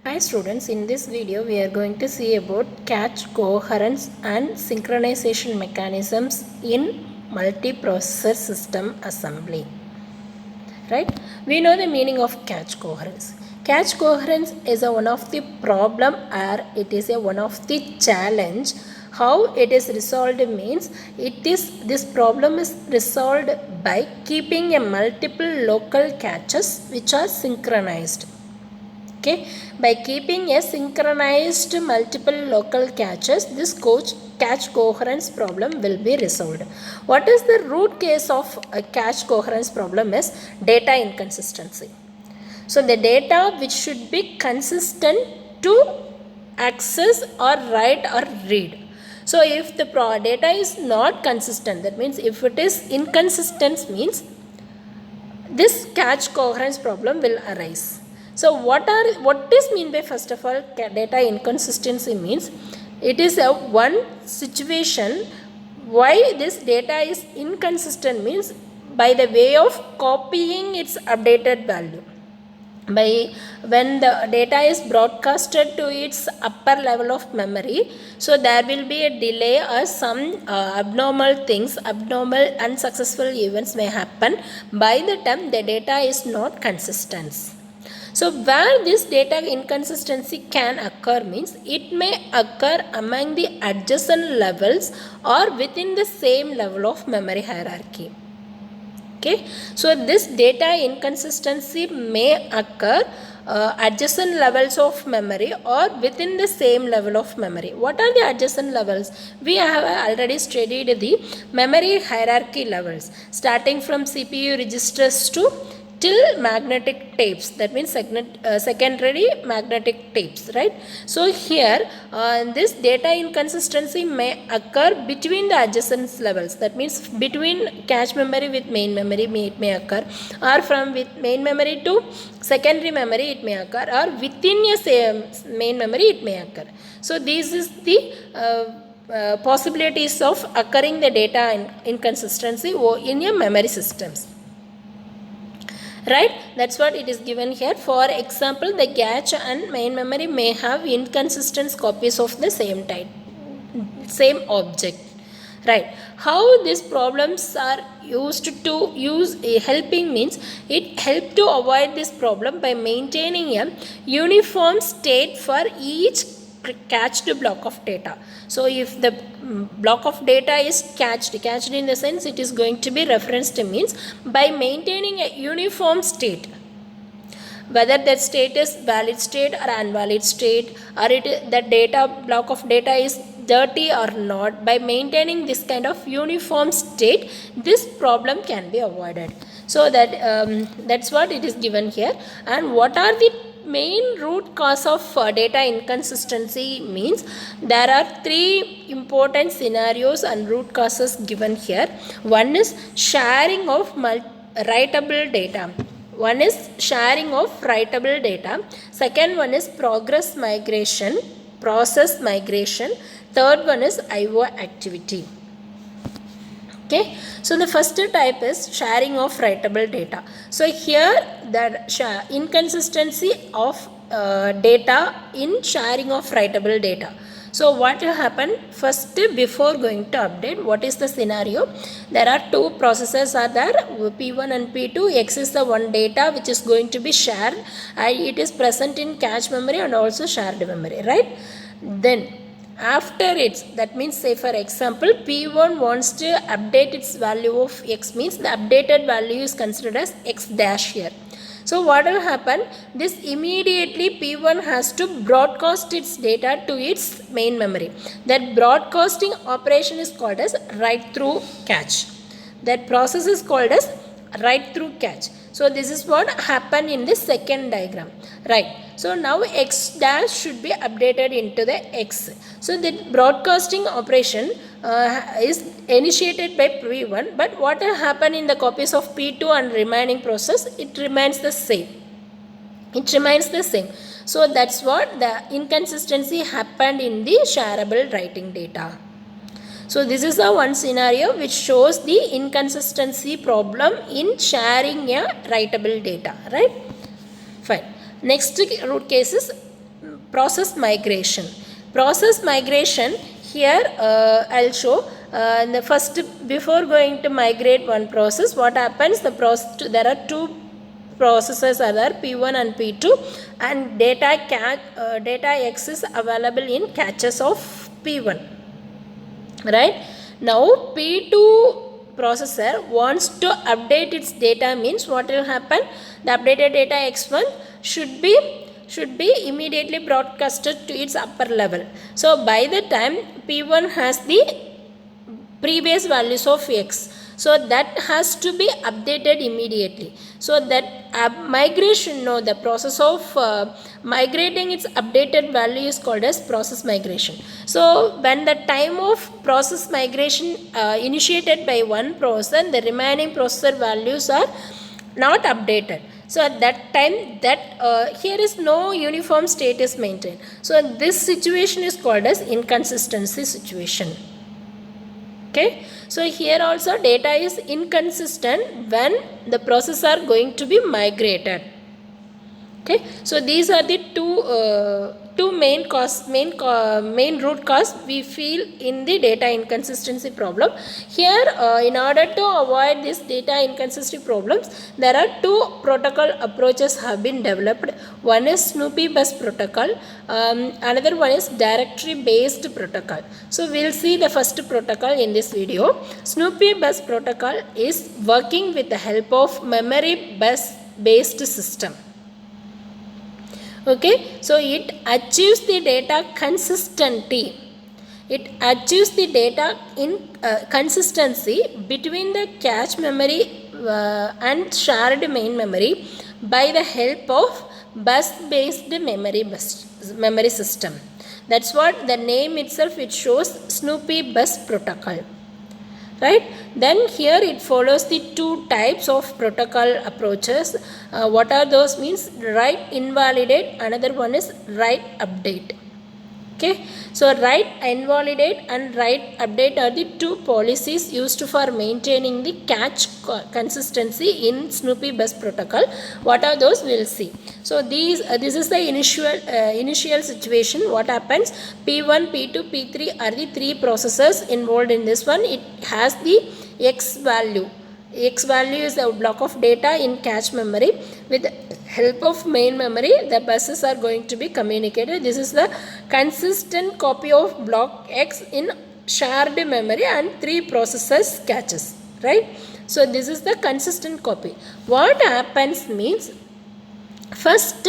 Hi students, in this video we are going to see about catch coherence and synchronization mechanisms in multiprocessor system assembly. Right? We know the meaning of catch coherence. Catch coherence is one of the problem or it is one of the challenge. How it is resolved means this problem is resolved by keeping a multiple local catches which are synchronized. Okay, by keeping a synchronized multiple local catches, this catch coherence problem will be resolved. What is the root case of a catch coherence problem is data inconsistency. So the data which should be consistent to access or write or read. So if the data is not consistent, that means if it is inconsistent means this catch coherence problem will arise. So what is mean by, first of all, data inconsistency means it is a one situation why this data is inconsistent means by the way of copying its updated value. By when the data is broadcasted to its upper level of memory, so there will be a delay or some abnormal unsuccessful events may happen by the time the data is not consistent. So where this data inconsistency can occur means it may occur among the adjacent levels or within the same level of memory hierarchy. Okay, so this data inconsistency may occur adjacent levels of memory or within the same level of memory. What are the adjacent levels? We have already studied the memory hierarchy levels starting from CPU registers to till magnetic tapes, that means secondary magnetic tapes, right? So here this data inconsistency may occur between the adjacent levels, that means between cache memory with main memory it may occur, or from with main memory to secondary memory it may occur, or within a same main memory it may occur. So this is the possibilities of occurring the data inconsistency in your memory systems. Right, that's what it is given here. For example, the cache and main memory may have inconsistent copies of the same type, same object. Right, how these problems are used to helping means it help to avoid this problem by maintaining a uniform state for each cached block of data. So if the block of data is cached in the sense it is going to be referenced means by maintaining a uniform state, whether that state is valid state or invalid state, or the data block of data is dirty or not, by maintaining this kind of uniform state this problem can be avoided. So that that's what it is given here. And what are the main root cause of data inconsistency means there are three important scenarios and root causes given here. One is sharing of writable data. One is sharing of writable data. Second one is process migration. Third one is IO activity. Okay, so the first type is sharing of writable data. So here the inconsistency of data in sharing of writable data. So what will happen first, before going to update, what is the scenario? There are two processes are there, P1 and P2. X is the one data which is going to be shared, it is present in cache memory and also shared memory, right? Then after it, that means say for example P1 wants to update its value of X, means the updated value is considered as X dash here. So what will happen, this immediately P1 has to broadcast its data to its main memory. That broadcasting operation is called as write through cache. That process is called as write through cache. So this is what happened in the second diagram, right? So now X dash should be updated into the X. So the broadcasting operation is initiated by P1, but what will happen in the copies of P2 and remaining process, it remains the same. So that's what the inconsistency happened in the shareable writing data. So this is the one scenario which shows the inconsistency problem in sharing a writable data, right? Fine. Next root case is process migration. Process migration, here I'll show the first, before going to migrate one process, what happens, there are two processes are there, P1 and P2, and data X is available in caches of P1, right? Now P2 processor wants to update its data, means what will happen, the updated data X1 should be immediately broadcasted to its upper level. So by the time P1 has the previous values of X, so that has to be updated immediately. So that migration, the process of migrating its updated value is called as process migration. So when the time of process migration initiated by one processor, the remaining processor values are not updated. So at that time, here is no uniform state is maintained. So this situation is called as inconsistency situation. Okay, so here also data is inconsistent when the processes are going to be migrated. Okay, so these are the two main root cause we feel in the data inconsistency problem. Here, in order to avoid this data inconsistency problems, there are two protocol approaches have been developed. One is Snoopy bus protocol, another one is directory based protocol. So we will see the first protocol in this video. Snoopy bus protocol is working with the help of memory bus based system. Okay, so it achieves the data consistency. It achieves the data in consistency between the cache memory and shared main memory by the help of bus-based memory system. That's what the name itself, it shows Snoopy bus protocol. Right, then here it follows the two types of protocol approaches. What are those? Means write invalidate, another one is write update. Okay, so write invalidate and write update are the two policies used for maintaining the cache consistency in Snoopy bus protocol. What are those? We'll see. So this is the initial situation. What happens? P1, P2, P3 are the three processors involved in this one. It has the X value. X value is a block of data in cache memory. With the help of main memory, the buses are going to be communicated. This is the consistent copy of block X in shared memory and three processors caches. Right? So this is the consistent copy. What happens means, first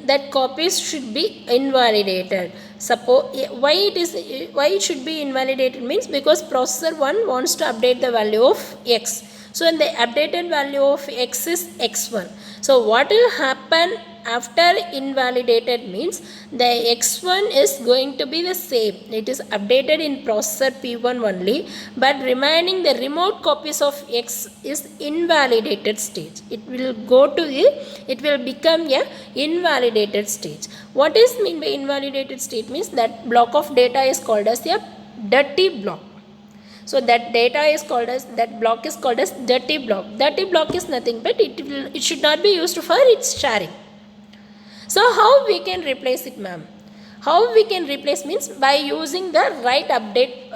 that copies should be invalidated. Suppose why it should be invalidated means, because processor 1 wants to update the value of X. So the updated value of X is X1. So what will happen after invalidated means, the X1 is going to be the same. It is updated in processor P1 only, but remaining the remote copies of X is invalidated stage. It will become a invalidated stage. What is mean by invalidated state means, that block of data is called as a dirty block. So that block is called as dirty block. Dirty block is nothing but it should not be used for its sharing. So how we can replace it, ma'am? How we can replace means by using the write update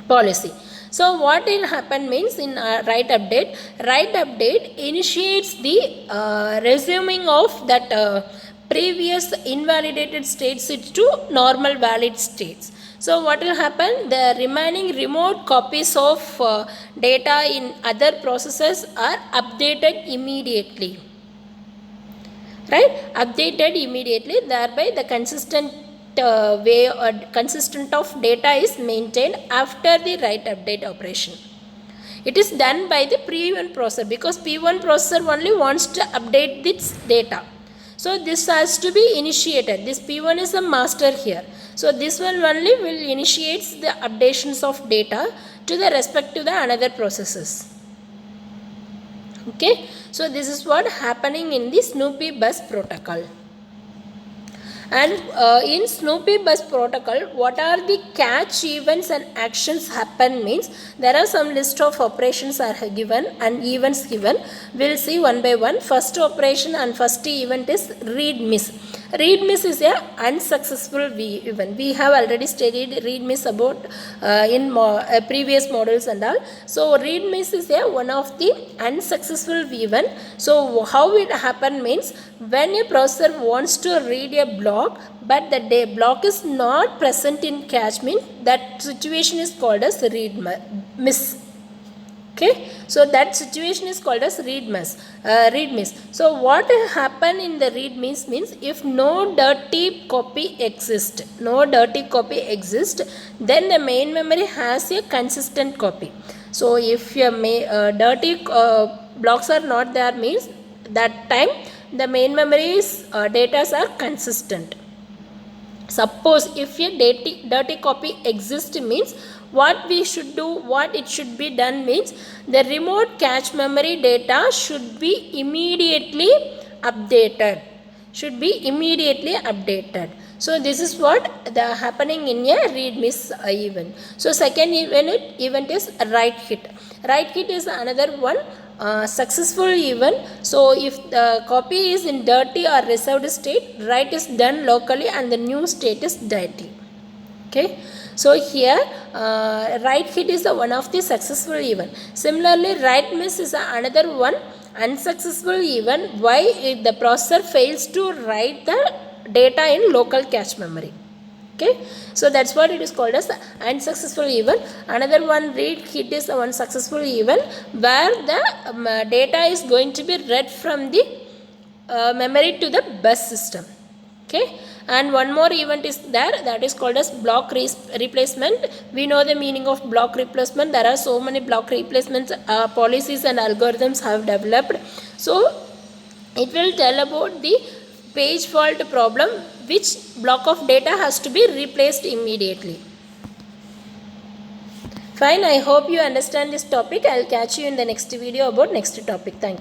policy. So what will happen means, in write update initiates the resuming of that previous invalidated states to normal valid states. So what will happen? The remaining remote copies of data in other processes are updated immediately. Right? Updated immediately. Thereby the consistent way or consistent of data is maintained after the write update operation. It is done by the P1 processor, because P1 processor only wants to update this data. So this has to be initiated. This P1 is the master here. So this one only will initiate the updations of data to the respect to the another processes. Okay. So this is what happening in the Snoopy bus protocol. And in Snoopy bus protocol, what are the catch events and actions happen means, there are some list of operations are given and events given. We'll see one by one. First operation and first event is read miss. Read miss is a unsuccessful event. We have already studied read miss about in previous models and all. So read miss is a one of the unsuccessful event. So how it happen means, when a processor wants to read a block but the block is not present in cache, means that situation is called as read miss. Okay, so that situation is called as read miss. So what happen in the read miss means, if no dirty copy exists, then the main memory has a consistent copy. So if your dirty blocks are not there, means that time the main memory's data are consistent. Suppose if a dirty copy exists, means what we should do, what it should be done means, the remote cache memory data should be immediately updated. So this is what the happening in a read miss event. So second event is write hit. Write hit is another one successful event. So if the copy is in dirty or reserved state, write is done locally and the new state is dirty. Okay, so here write hit is the one of the successful event. Similarly, write miss is another one unsuccessful event. Why? If the processor fails to write the data in local cache memory. Okay, so that's what it is called as unsuccessful event. Another one, read hit, is one successful event where the data is going to be read from the memory to the bus system. Okay, and one more event is there, that is called as block replacement. We know the meaning of block replacement. There are so many block replacements policies and algorithms have developed. So it will tell about the page fault problem, which block of data has to be replaced immediately. Fine, I hope you understand this topic. I'll catch you in the next video about next topic. Thank you.